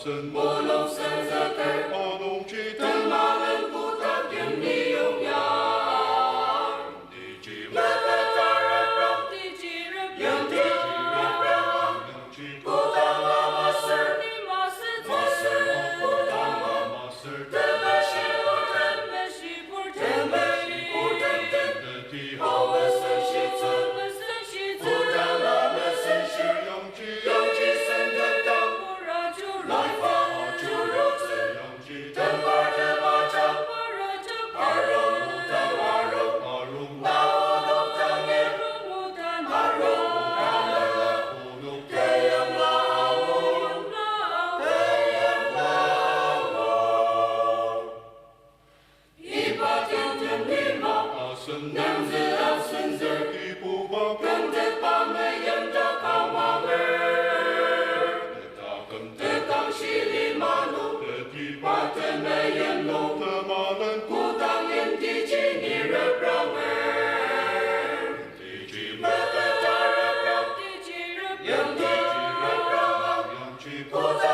神无龙神则根，阿龙去等马人不得定力用呀。地基乐得扎人让地基人用地不当阿玛斯，你玛斯特斯，不当阿玛斯，德美西不德美西不德美西不德德，好文森西子，文森西子，不当阿文森西，用基森的当不让就来发就如此，等巴的马扎巴热就巴热木当阿热阿荣那乌龙当耶鲁木当阿荣阿荣太阳拉乌太阳拉乌，一把天天地马阿神娘子阿孙子。地不把跟着把美人的高马儿，的当西里马路，把的美人路，的马人不当人地基你热表儿，地基乐得扎热表地基热表地基热表，阳气不当